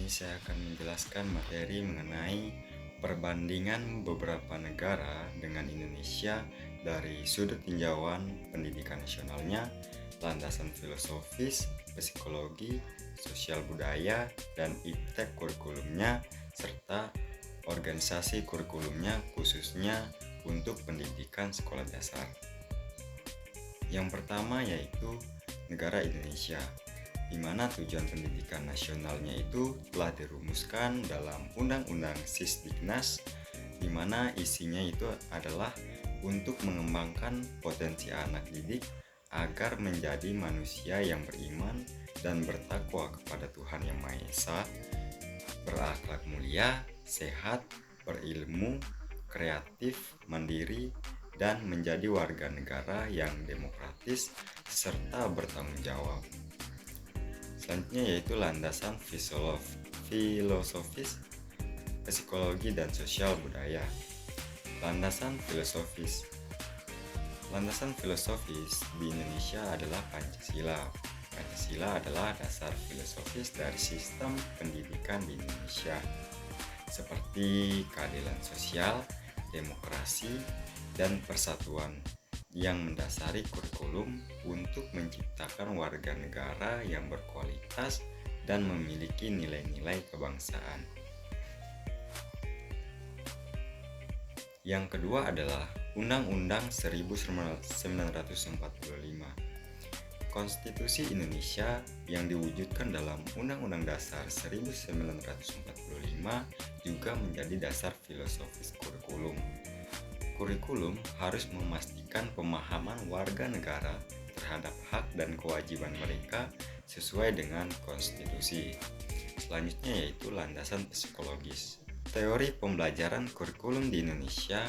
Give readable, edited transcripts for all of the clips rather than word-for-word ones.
ini saya akan menjelaskan materi mengenai perbandingan beberapa negara dengan Indonesia dari sudut tinjauan pendidikan nasionalnya, landasan filosofis, psikologi, sosial budaya, dan iptek kurikulumnya, serta organisasi kurikulumnya khususnya untuk pendidikan sekolah dasar. Yang pertama yaitu negara Indonesia, di mana tujuan pendidikan nasionalnya itu telah dirumuskan dalam Undang-Undang Sisdiknas, di mana isinya itu adalah untuk mengembangkan potensi anak didik agar menjadi manusia yang beriman dan bertakwa kepada Tuhan Yang Maha Esa, berakhlak mulia, sehat, berilmu, kreatif, mandiri, dan menjadi warga negara yang demokratis serta bertanggung jawab. Selanjutnya yaitu landasan filosofis, psikologi, dan sosial budaya. Landasan filosofis di Indonesia adalah Pancasila. Pancasila adalah dasar filosofis dari sistem pendidikan di Indonesia, seperti keadilan sosial, demokrasi, dan persatuan, yang mendasari kurikulum untuk menciptakan warga negara yang berkualitas dan memiliki nilai-nilai kebangsaan. Yang kedua adalah Undang-Undang 1945. Konstitusi Indonesia yang diwujudkan dalam Undang-Undang Dasar 1945 juga menjadi dasar filosofis kurikulum. Kurikulum harus memastikan pemahaman warga negara terhadap hak dan kewajiban mereka sesuai dengan konstitusi. Selanjutnya yaitu landasan psikologis. Teori pembelajaran kurikulum di Indonesia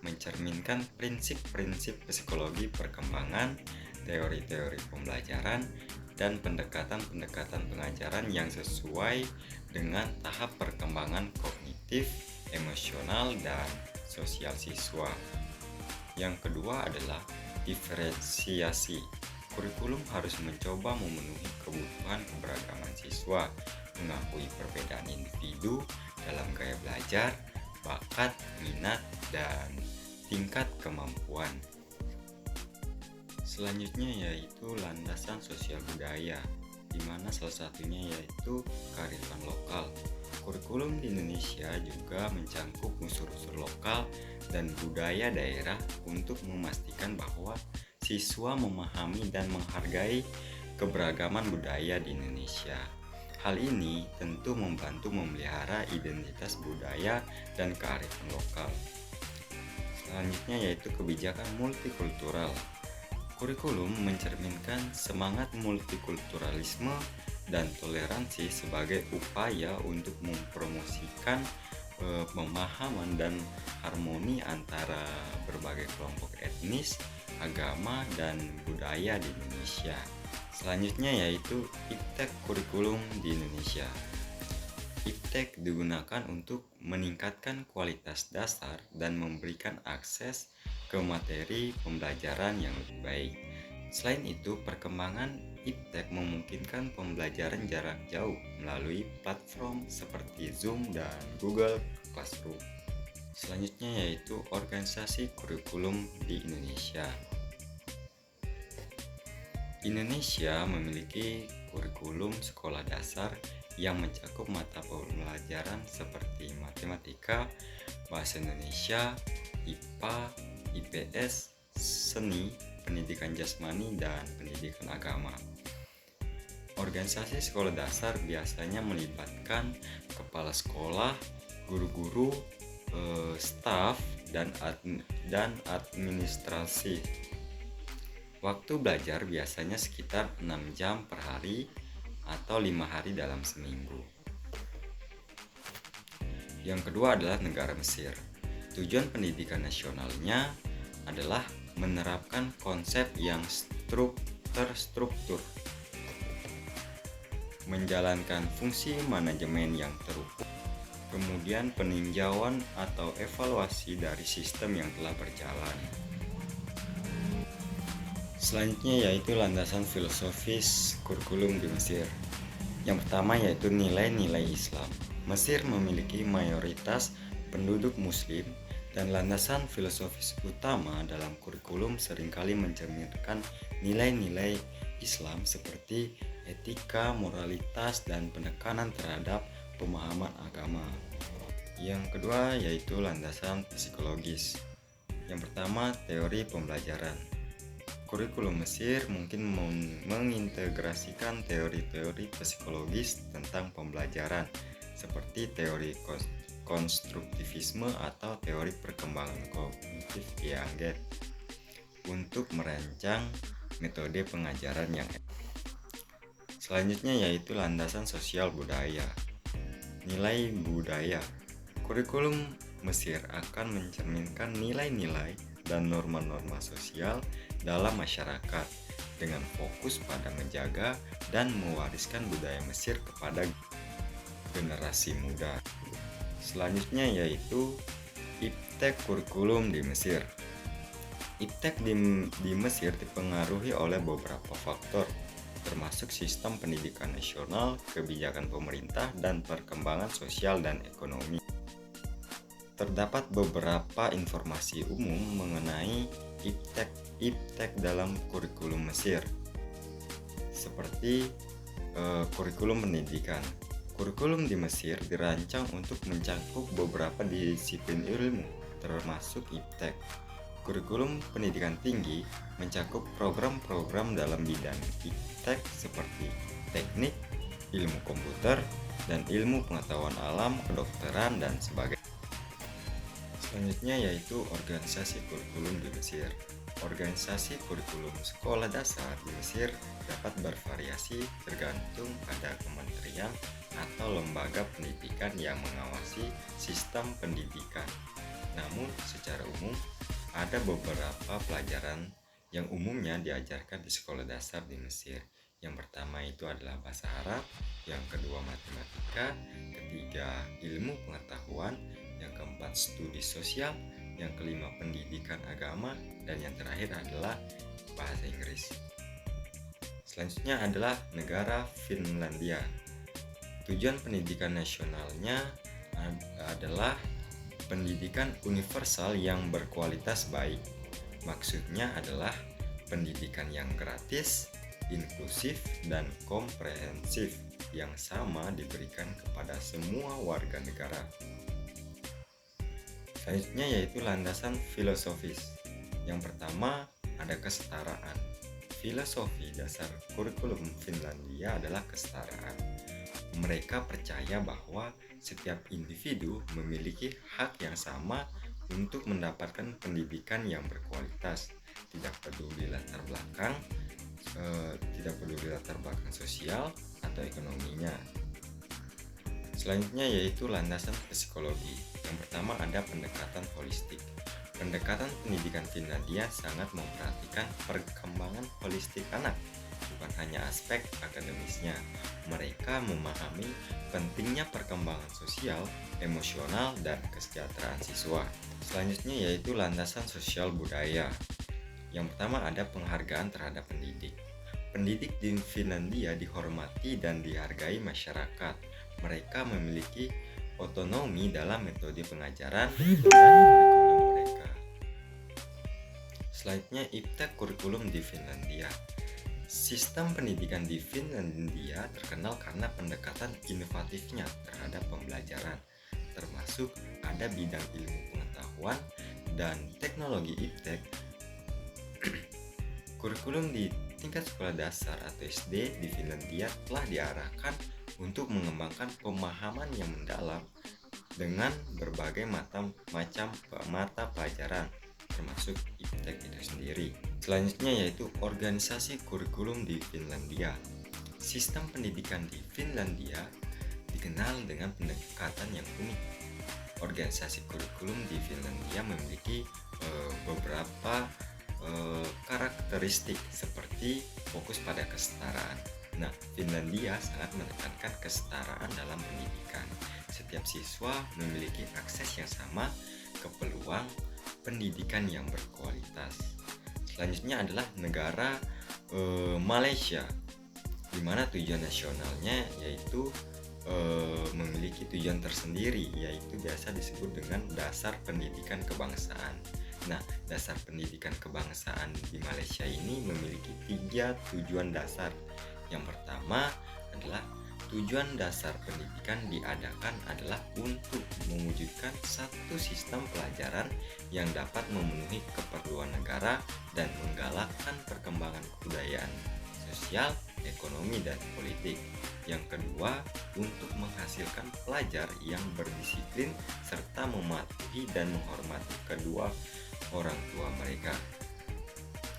mencerminkan prinsip-prinsip psikologi perkembangan, teori-teori pembelajaran, dan pendekatan-pendekatan pengajaran yang sesuai dengan tahap perkembangan kognitif, emosional, dan sosial siswa. Yang kedua adalah diferensiasi. Kurikulum harus mencoba memenuhi kebutuhan keberagaman siswa, mengakui perbedaan individu dalam gaya belajar, bakat, minat, dan tingkat kemampuan. Selanjutnya yaitu landasan sosial budaya, di mana salah satunya yaitu kearifan lokal. Kurikulum di Indonesia juga mencangkup unsur-unsur lokal dan budaya daerah untuk memastikan bahwa siswa memahami dan menghargai keberagaman budaya di Indonesia. Hal ini tentu membantu memelihara identitas budaya dan kearifan lokal. Selanjutnya yaitu kebijakan multikultural. Kurikulum mencerminkan semangat multikulturalisme dan toleransi sebagai upaya untuk mempromosikan pemahaman dan harmoni antara berbagai kelompok etnis, agama, dan budaya di Indonesia. Selanjutnya yaitu iptek kurikulum di Indonesia. Iptek digunakan untuk meningkatkan kualitas dasar dan memberikan akses ke materi pembelajaran yang lebih baik. Selain itu, perkembangan iptek memungkinkan pembelajaran jarak jauh melalui platform seperti Zoom dan Google Classroom. Selanjutnya yaitu organisasi kurikulum di Indonesia. Indonesia memiliki kurikulum sekolah dasar yang mencakup mata pelajaran seperti matematika, bahasa Indonesia, IPA, IPS, seni, pendidikan jasmani, dan pendidikan agama. Organisasi sekolah dasar biasanya melibatkan kepala sekolah, guru-guru, staf, dan administrasi. Waktu belajar biasanya sekitar 6 jam per hari atau 5 hari dalam seminggu. Yang kedua adalah negara Mesir. Tujuan pendidikan nasionalnya adalah menerapkan konsep yang terstruktur, menjalankan fungsi manajemen yang terukur, kemudian peninjauan atau evaluasi dari sistem yang telah berjalan. Selanjutnya yaitu landasan filosofis kurikulum di Mesir, Yang pertama yaitu nilai-nilai Islam. Mesir memiliki mayoritas penduduk Muslim dan landasan filosofis utama dalam kurikulum seringkali mencerminkan nilai-nilai Islam seperti etika, moralitas, dan penekanan terhadap pemahaman agama. Yang kedua yaitu landasan psikologis. Yang pertama, teori pembelajaran. Kurikulum Mesir mungkin mengintegrasikan teori-teori psikologis tentang pembelajaran seperti teori konstruktivisme atau teori perkembangan kognitif Piaget untuk merancang metode pengajaran yang selanjutnya yaitu landasan sosial budaya. Nilai budaya. Kurikulum Mesir akan mencerminkan nilai-nilai dan norma-norma sosial dalam masyarakat dengan fokus pada menjaga dan mewariskan budaya Mesir kepada generasi muda. Selanjutnya yaitu iptek kurikulum di Mesir. Iptek di Mesir dipengaruhi oleh beberapa faktor, termasuk sistem pendidikan nasional, kebijakan pemerintah, dan perkembangan sosial dan ekonomi. Terdapat beberapa informasi umum mengenai iptek dalam kurikulum Mesir, seperti kurikulum pendidikan. Kurikulum di Mesir dirancang untuk mencakup beberapa disiplin ilmu, termasuk iptek. Kurikulum pendidikan tinggi mencakup program-program dalam bidang iptek seperti teknik, ilmu komputer, dan ilmu pengetahuan alam, kedokteran, dan sebagainya. Selanjutnya yaitu organisasi kurikulum di Mesir. Organisasi kurikulum sekolah dasar di Mesir dapat bervariasi tergantung pada kementerian atau lembaga pendidikan yang mengawasi sistem pendidikan. Namun secara umum ada beberapa pelajaran yang umumnya diajarkan di sekolah dasar di Mesir. Yang pertama itu adalah bahasa Arab, yang kedua matematika, ketiga ilmu pengetahuan, yang keempat studi sosial, yang kelima pendidikan agama, dan yang terakhir adalah bahasa Inggris. Selanjutnya adalah negara Finlandia. Tujuan pendidikan nasionalnya adalah pendidikan universal yang berkualitas baik. Maksudnya adalah pendidikan yang gratis, inklusif, dan komprehensif yang sama diberikan kepada semua warga negara. Selanjutnya yaitu landasan filosofis. Yang pertama ada kesetaraan. Filosofi dasar kurikulum Finlandia adalah kesetaraan. Mereka percaya bahwa setiap individu memiliki hak yang sama untuk mendapatkan pendidikan yang berkualitas, tidak peduli latar belakang sosial atau ekonominya. Selanjutnya yaitu landasan psikologi. Yang pertama ada pendekatan holistik. Pendekatan pendidikan Finlandia sangat memperhatikan perkembangan holistik anak, bukan hanya aspek akademisnya. Mereka memahami pentingnya perkembangan sosial, emosional, dan kesejahteraan siswa. Selanjutnya yaitu landasan sosial budaya. Yang pertama ada penghargaan terhadap pendidik. Pendidik di Finlandia dihormati dan dihargai masyarakat. Mereka memiliki otonomi dalam metode pengajaran dan kurikulum mereka. Selanjutnya iptek kurikulum di Finlandia. Sistem pendidikan di Finlandia terkenal karena pendekatan inovatifnya terhadap pembelajaran, termasuk ada bidang ilmu pengetahuan dan teknologi iptek. Kurikulum di tingkat sekolah dasar atau SD di Finlandia telah diarahkan untuk mengembangkan pemahaman yang mendalam dengan berbagai macam mata pelajaran, termasuk iptek itu sendiri. Selanjutnya yaitu organisasi kurikulum di Finlandia. Sistem pendidikan di Finlandia dikenal dengan pendekatan yang unik. Organisasi kurikulum di Finlandia memiliki beberapa karakteristik seperti fokus pada kesetaraan. Nah, Finlandia sangat menekankan kesetaraan dalam pendidikan. Setiap siswa memiliki akses yang sama ke peluang pendidikan yang berkualitas. Selanjutnya adalah negara Malaysia. di mana tujuan nasionalnya yaitu memiliki tujuan tersendiri, yaitu biasa disebut dengan dasar pendidikan kebangsaan. Nah, dasar pendidikan kebangsaan di Malaysia ini memiliki 3 tujuan dasar. Yang pertama adalah tujuan dasar pendidikan diadakan adalah untuk mewujudkan satu sistem pelajaran yang dapat memenuhi keperluan negara dan menggalakkan perkembangan kebudayaan, sosial, ekonomi, dan politik. Yang kedua, untuk menghasilkan pelajar yang berdisiplin serta mematuhi dan menghormati kedua orang tua mereka,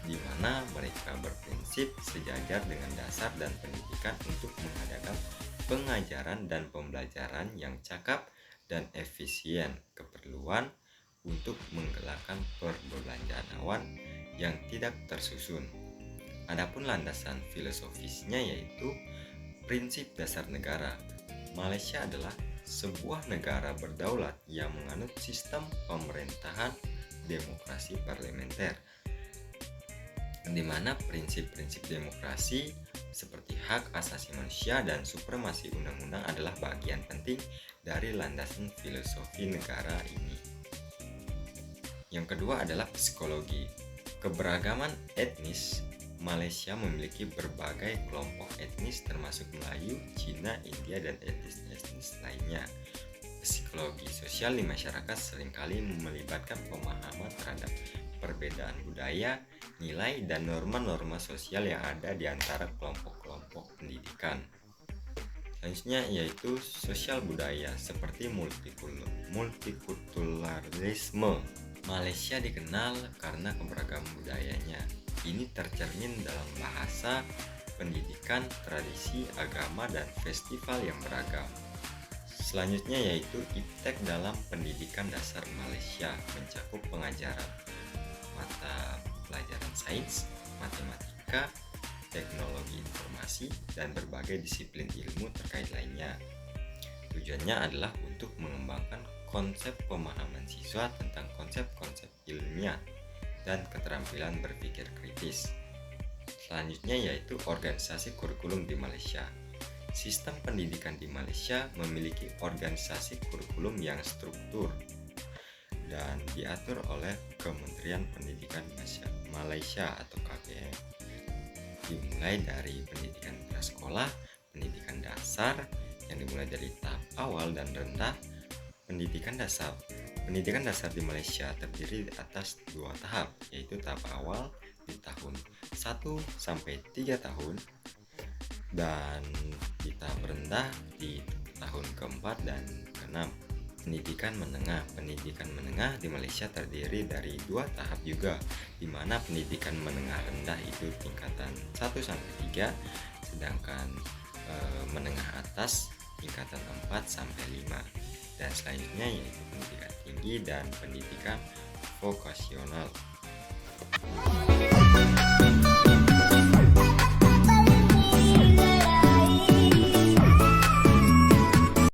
di mana mereka berprinsip sejajar dengan dasar dan pendidikan untuk mengadakan pengajaran dan pembelajaran yang cakap dan efisien, keperluan untuk menggerakkan perbelanjaan awan yang tidak tersusun. Adapun landasan filosofisnya yaitu prinsip dasar negara. Malaysia adalah sebuah negara berdaulat yang menganut sistem pemerintahan demokrasi parlementer, di mana prinsip-prinsip demokrasi seperti hak asasi manusia dan supremasi undang-undang adalah bagian penting dari landasan filosofi negara ini. Yang kedua adalah psikologi. Keberagaman etnis. Malaysia memiliki berbagai kelompok etnis termasuk Melayu, Cina, India, dan etnis-etnis lainnya. Psikologi sosial di masyarakat seringkali melibatkan pemahaman terhadap perbedaan budaya, nilai, dan norma-norma sosial yang ada di antara kelompok-kelompok pendidikan. Selanjutnya yaitu sosial budaya seperti multikulturalisme. Malaysia dikenal karena keberagaman budayanya. Ini tercermin dalam bahasa, pendidikan, tradisi, agama, dan festival yang beragam. Selanjutnya yaitu iptek dalam pendidikan dasar Malaysia mencakup pengajaran mata pelajaran sains, matematika, teknologi informasi, dan berbagai disiplin ilmu terkait lainnya. Tujuannya adalah untuk mengembangkan konsep pemahaman siswa tentang konsep-konsep ilmiah dan keterampilan berpikir kritis. Selanjutnya yaitu organisasi kurikulum di Malaysia. Sistem pendidikan di Malaysia memiliki organisasi kurikulum yang struktur dan diatur oleh Kementerian Pendidikan Malaysia atau KPM. Dimulai dari pendidikan prasekolah, pendidikan dasar yang dimulai dari tahap awal dan rendah. Pendidikan dasar di Malaysia terdiri atas 2 tahap, yaitu tahap awal di tahun 1 sampai 3 tahun dan di tahap rendah di tahun keempat dan keenam. Pendidikan menengah di Malaysia terdiri dari 2 tahap juga, di mana pendidikan menengah rendah itu tingkatan 1 sampai 3, sedangkan menengah atas tingkatan 4 sampai 5. Dan selanjutnya yaitu pendidikan tinggi dan pendidikan vokasional.